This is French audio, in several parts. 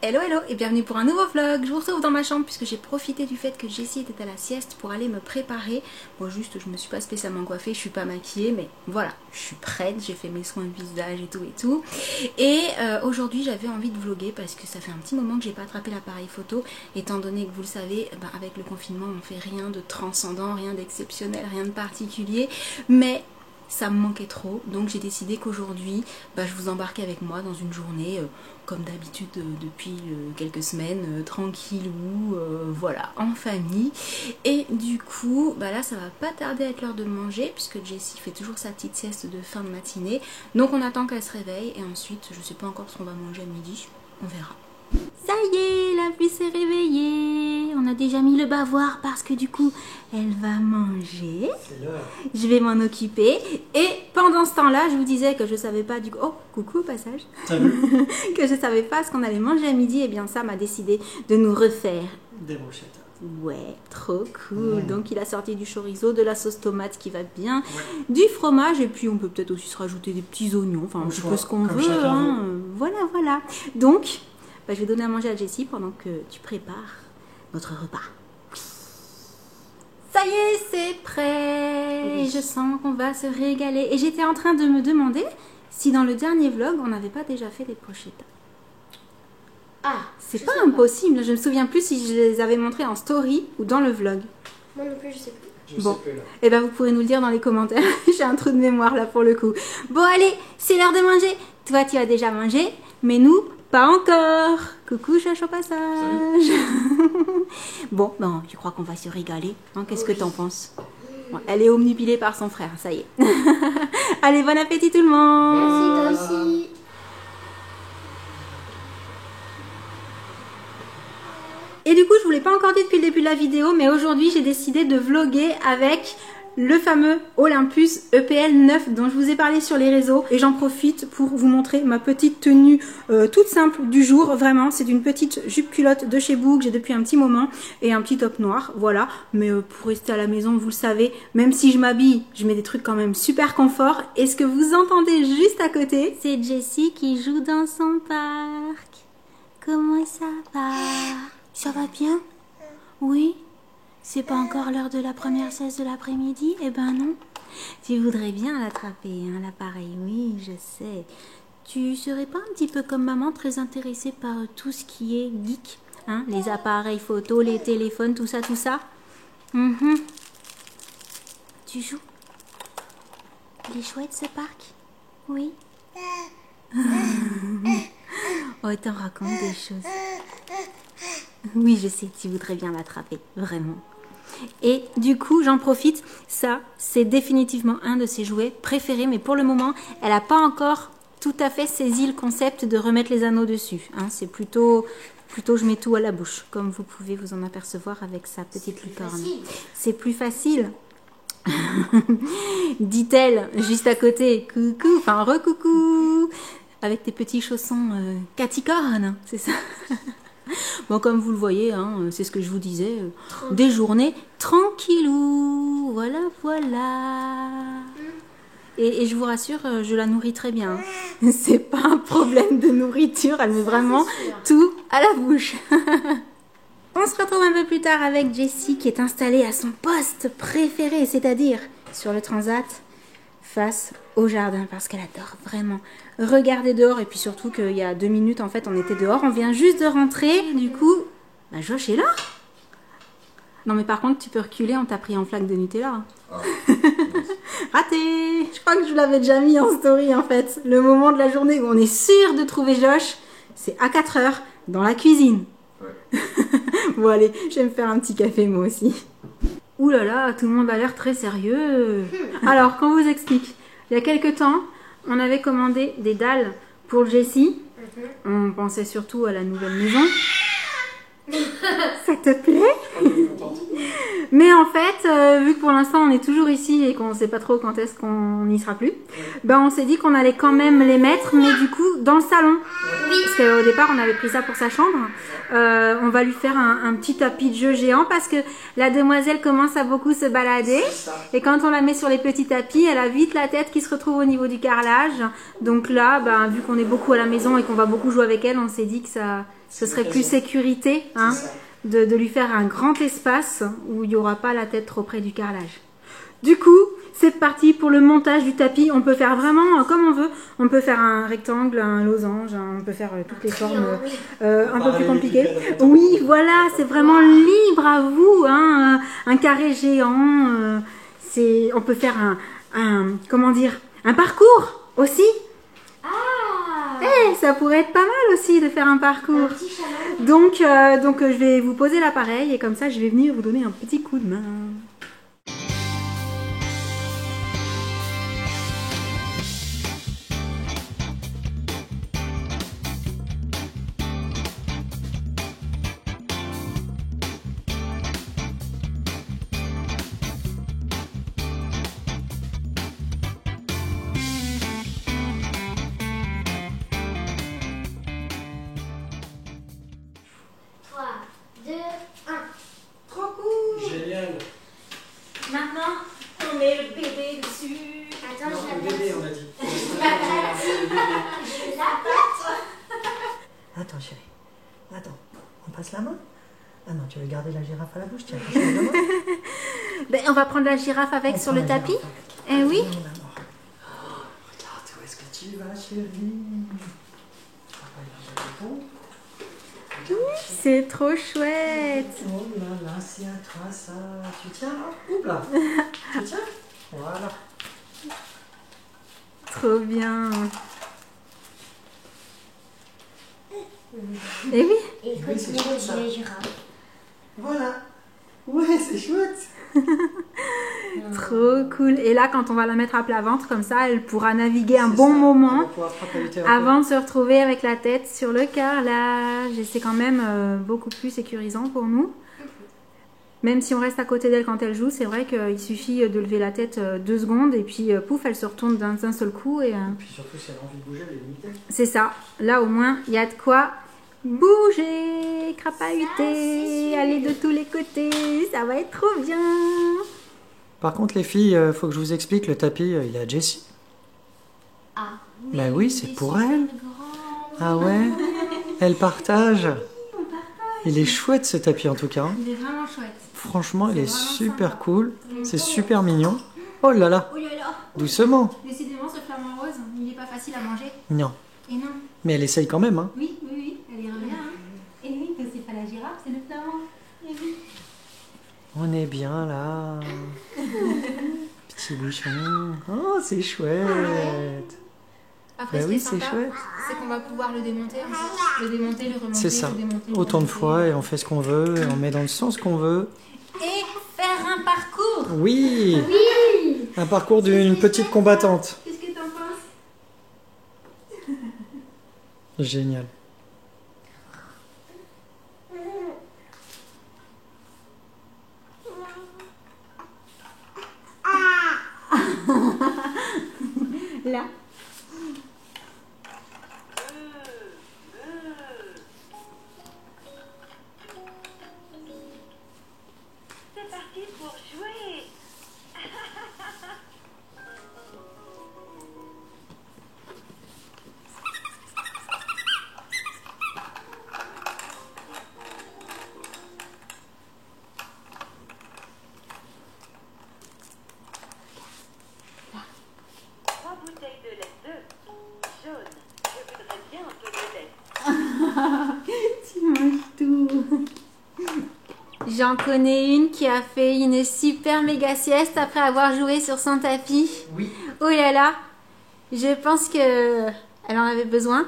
Hello hello et bienvenue pour un nouveau vlog. Je vous retrouve dans ma chambre puisque j'ai profité du fait que Jessie était à la sieste pour aller me préparer. Bon, juste je me suis pas spécialement coiffée, je suis pas maquillée, mais voilà, je suis prête, j'ai fait mes soins de visage et tout. Et aujourd'hui j'avais envie de vlogger parce que ça fait un petit moment que j'ai pas attrapé l'appareil photo, étant donné que vous le savez, avec le confinement on fait rien de transcendant, rien d'exceptionnel, rien de particulier, mais ça me manquait trop, donc j'ai décidé qu'aujourd'hui je vous embarquais avec moi dans une journée comme d'habitude depuis quelques semaines, tranquillou, voilà, en famille. Et du coup là ça va pas tarder à être l'heure de manger puisque Jessie fait toujours sa petite sieste de fin de matinée, donc on attend qu'elle se réveille et ensuite je sais pas encore ce qu'on va manger à midi, on verra. Ça y est, la fille s'est réveillée. On a déjà mis le bavoir parce que du coup, elle va manger. Je vais m'en occuper. Et pendant ce temps-là, je vous disais que je savais pas du coup... Oh, coucou au passage. Salut. Que je savais pas ce qu'on allait manger à midi. Et bien ça m'a décidé de nous refaire des brochettes. Ouais, trop cool. Donc il a sorti du chorizo, de la sauce tomate qui va bien, du fromage et puis on peut peut-être aussi se rajouter des petits oignons. Enfin, un petit peu ce qu'on veut. Hein. Voilà. Donc... je vais donner à manger à Jessie pendant que tu prépares notre repas. Ça y est, c'est prêt. Oui. Je sens qu'on va se régaler. Et j'étais en train de me demander si dans le dernier vlog, on n'avait pas déjà fait des brochettes. Ah, c'est pas impossible. Je me souviens plus si je les avais montrées en story ou dans le vlog. Moi non plus, je sais plus. Bon, et vous pourrez nous le dire dans les commentaires. J'ai un trou de mémoire là pour le coup. Bon, allez, c'est l'heure de manger. Toi, tu as déjà mangé, mais nous... pas encore. Coucou Chacho passage. Bon, je crois qu'on va se régaler. Hein, qu'est-ce que t'en penses? Bon, elle est omnipilée par son frère, ça y est. Allez, bon appétit tout le monde. Merci, toi aussi. Et du coup, je vous l'ai pas encore dit depuis le début de la vidéo, mais aujourd'hui, j'ai décidé de vlogger avec... le fameux Olympus EPL 9 dont je vous ai parlé sur les réseaux, et j'en profite pour vous montrer ma petite tenue toute simple du jour. Vraiment, c'est une petite jupe culotte de chez Boo que j'ai depuis un petit moment et un petit top noir, voilà. Mais pour rester à la maison, vous le savez, même si je m'habille, je mets des trucs quand même super confort. Et ce que vous entendez juste à côté, c'est Jessie qui joue dans son parc. Comment ça va? Ça va bien? Oui? C'est pas encore l'heure de la première sieste de l'après-midi? Eh ben non. Tu voudrais bien l'attraper, hein, l'appareil, oui, je sais. Tu serais pas un petit peu comme maman, très intéressée par tout ce qui est geek, hein, les appareils photo, les téléphones, tout ça. Tu joues? Il est chouette ce parc? Oui. Oh, t'en raconte des choses. Oui, je sais, tu voudrais bien l'attraper, vraiment. Et du coup, j'en profite, ça, c'est définitivement un de ses jouets préférés, mais pour le moment, elle n'a pas encore tout à fait saisi le concept de remettre les anneaux dessus. Hein. C'est plutôt je mets tout à la bouche, comme vous pouvez vous en apercevoir avec sa petite licorne. C'est plus facile. Dit-elle, juste à côté, coucou, enfin recoucou, avec tes petits chaussons caticornes, c'est ça. Bon, comme vous le voyez, hein, c'est ce que je vous disais, des journées tranquillou, voilà. Et je vous rassure, je la nourris très bien. C'est pas un problème de nourriture, elle met vraiment tout à la bouche. On se retrouve un peu plus tard avec Jessie qui est installée à son poste préféré, c'est-à-dire sur le transat face au jardin, parce qu'elle adore vraiment regarder dehors. Et puis surtout qu'il y a 2 minutes en fait on était dehors, on vient juste de rentrer, du coup Josh est là. Non mais par contre tu peux reculer, on t'a pris en flaque de Nutella. Ah. Raté. Je crois que je vous l'avais déjà mis en story en fait. Le moment de la journée où on est sûr de trouver Josh, c'est à 4 h dans la cuisine. Ouais. Bon allez, je vais me faire un petit café moi aussi. Ouh là là, tout le monde a l'air très sérieux. Alors, qu'on vous explique. Il y a quelques temps, on avait commandé des dalles pour Jessie. On pensait surtout à la nouvelle maison. Ça te plaît? Mais en fait, vu que pour l'instant on est toujours ici et qu'on ne sait pas trop quand est-ce qu'on n'y sera plus, on s'est dit qu'on allait quand même les mettre, mais du coup dans le salon. Oui, Parce qu'au départ, on avait pris ça pour sa chambre. On va lui faire un petit tapis de jeu géant parce que la demoiselle commence à beaucoup se balader. Et quand on la met sur les petits tapis, elle a vite la tête qui se retrouve au niveau du carrelage. Donc là, ben, vu qu'on est beaucoup à la maison et qu'on va beaucoup jouer avec elle, on s'est dit que ce serait plus sécurité hein, de lui faire un grand espace où il n'y aura pas la tête trop près du carrelage. Du coup, c'est parti pour le montage du tapis. On peut faire vraiment comme on veut. On peut faire un rectangle, un losange, on peut faire toutes les formes un peu plus compliquées. Oui, voilà, c'est vraiment libre à vous. Hein, un carré géant. On peut faire comment dire, un parcours aussi. Ça pourrait être pas mal aussi de faire un parcours. Donc, je vais vous poser l'appareil et comme ça, je vais venir vous donner un petit coup de main. Maintenant, on met le bébé dessus. Attends, Non, je le la bébé, passe. on a dit. Je la passe. Attends, chérie. Attends, on passe la main? Ah non, tu veux garder la girafe à la bouche? Tiens, passe la main. Ben, on va prendre la girafe avec On sur prend le la tapis. girafe avec. Eh oui. Oh, maman. Oh, regarde, où est-ce que tu vas, chérie? Papa, il a le bon. C'est trop chouette. Oh là là, c'est à toi ça. Tu tiens là? Oups là. Tu tiens? Voilà. Trop bien. Eh oui. Et Oui, c'est continue chouette, ça. de les girafes. Voilà. Ouais, c'est chouette. Trop cool. Et là, quand on va la mettre à plat ventre, comme ça, elle pourra naviguer un C'est bon ça. On moment va pouvoir frapper avant de se retrouver avec la tête sur le carrelage. Et c'est quand même beaucoup plus sécurisant pour nous. Même si on reste à côté d'elle quand elle joue, c'est vrai qu'il suffit de lever la tête 2 secondes et puis pouf, elle se retourne d'un seul coup. Et puis surtout, si elle a envie de bouger, elle est limitée. c'est ça. Là, au moins, il y a de quoi bouger, crapahuter, aller de tous les côtés. Ça va être trop bien. Par contre, les filles, faut que je vous explique, le tapis, il est à Jessie. Ah. Bah oui, c'est pour elle. Ah ouais? Elle partage. Il est chouette ce tapis en tout cas. Il est vraiment chouette. Franchement, il est vraiment super sympa. cool. C'est super mignon. Oh là là, Oh là là. doucement. Décidément, ce flamant rose, il n'est pas facile à manger. Non, Et non. mais elle essaye quand même. Hein. Oui, elle y revient. Hein. Et oui, que c'est pas la girafe, c'est le flamand. Et oui. On est bien là. Petit bouchon. Oh, c'est chouette. Après, Bah ce oui, qui est c'est sympa, chouette. c'est qu'on va pouvoir le démonter ensuite. Le démonter, le remonter, C'est ça. le démonter. le Autant de remonter. fois et on fait ce qu'on veut et on met dans le sens qu'on veut. Et faire un parcours. Oui. Un parcours d'une petite combattante. Qu'est-ce que t'en penses? Génial. Là. C'est parti pour jouer. Trois bouteilles de lait jaune. Je voudrais bien un peu de lait. Tu manges tout. J'en connais une qui a fait une super méga sieste après avoir joué sur son tapis. Oui. Oh là là, je pense que elle en avait besoin,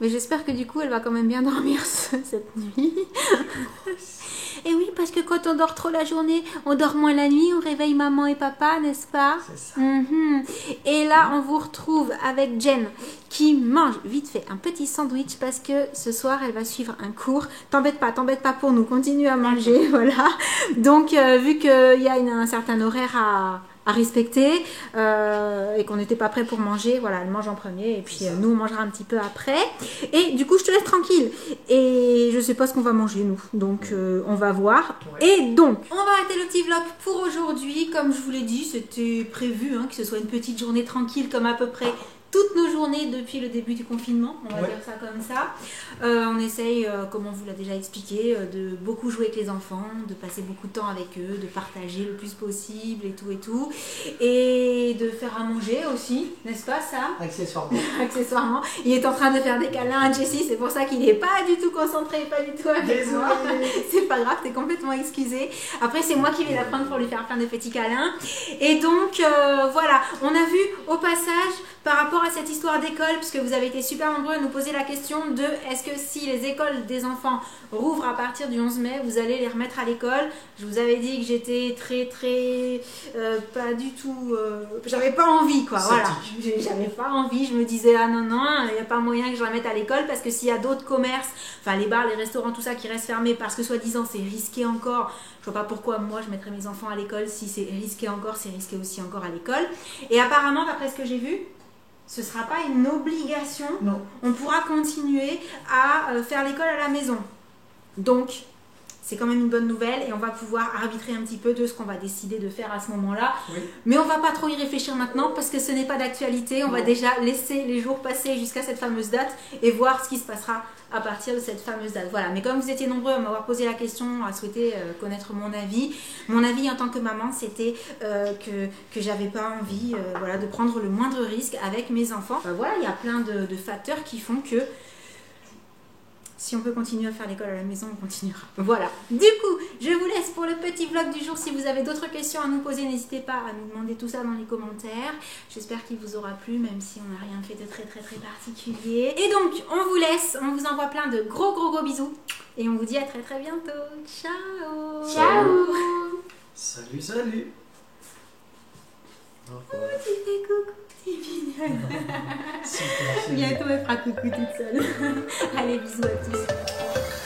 mais j'espère que du coup elle va quand même bien dormir cette nuit. Et oui, parce que quand on dort trop la journée, on dort moins la nuit, on réveille maman et papa, n'est-ce pas? C'est ça. Mhm. Et là, on vous retrouve avec Jen qui mange vite fait un petit sandwich parce que ce soir, elle va suivre un cours. T'embête pas pour nous, continue à manger, voilà. Donc, vu qu'il y a un certain horaire à respecter et qu'on n'était pas prêt pour manger, voilà, elle mange en premier et puis nous on mangera un petit peu après. Et du coup je te laisse tranquille. Et je sais pas ce qu'on va manger nous, donc on va voir. Ouais. Et donc on va arrêter le petit vlog pour aujourd'hui. Comme je vous l'ai dit, c'était prévu que ce soit une petite journée tranquille comme à peu près toutes nos journées depuis le début du confinement, on va dire ça comme ça. On essaye, comme on vous l'a déjà expliqué, de beaucoup jouer avec les enfants, de passer beaucoup de temps avec eux, de partager le plus possible et tout. Et de faire à manger aussi, n'est-ce pas ça? Accessoirement. Accessoirement. Il est en train de faire des câlins à Jessie, c'est pour ça qu'il n'est pas du tout concentré, pas du tout avec moi. C'est pas grave, t'es complètement excusé. Après, c'est moi qui vais la prendre pour lui faire plein de petits câlins. Et donc, voilà, on a vu au passage, par rapport à cette histoire d'école, parce que vous avez été super nombreux à nous poser la question de est-ce que si les écoles des enfants rouvrent à partir du 11 mai, vous allez les remettre à l'école. Je vous avais dit que j'étais très pas du tout, j'avais pas envie quoi, voilà, j'avais pas envie, je me disais ah non, il n'y a pas moyen que je la mette à l'école parce que s'il y a d'autres commerces, enfin les bars, les restaurants, tout ça qui restent fermés parce que soi-disant c'est risqué encore, je vois pas pourquoi moi je mettrais mes enfants à l'école si c'est risqué encore, c'est risqué aussi encore à l'école. Et apparemment d'après ce que j'ai vu, ce ne sera pas une obligation. Non. On pourra continuer à faire l'école à la maison. Donc, c'est quand même une bonne nouvelle et on va pouvoir arbitrer un petit peu de ce qu'on va décider de faire à ce moment-là. Oui. Mais on ne va pas trop y réfléchir maintenant parce que ce n'est pas d'actualité. On va déjà laisser les jours passer jusqu'à cette fameuse date et voir ce qui se passera à partir de cette fameuse date. Voilà. Mais comme vous étiez nombreux à m'avoir posé la question, à souhaiter connaître mon avis en tant que maman, c'était que j'avais pas envie voilà, de prendre le moindre risque avec mes enfants. Voilà, il y a plein de facteurs qui font que si on peut continuer à faire l'école à la maison, on continuera. Voilà. Du coup, je vous laisse pour le petit vlog du jour. Si vous avez d'autres questions à nous poser, n'hésitez pas à nous demander tout ça dans les commentaires. J'espère qu'il vous aura plu, même si on n'a rien fait de très particulier. Et donc, on vous laisse. On vous envoie plein de gros bisous. Et on vous dit à très bientôt. Ciao. Ciao. Salut. Oh, tu fais coucou. C'est génial. Bientôt elle fera coucou toute seule. Allez, bisous à tous.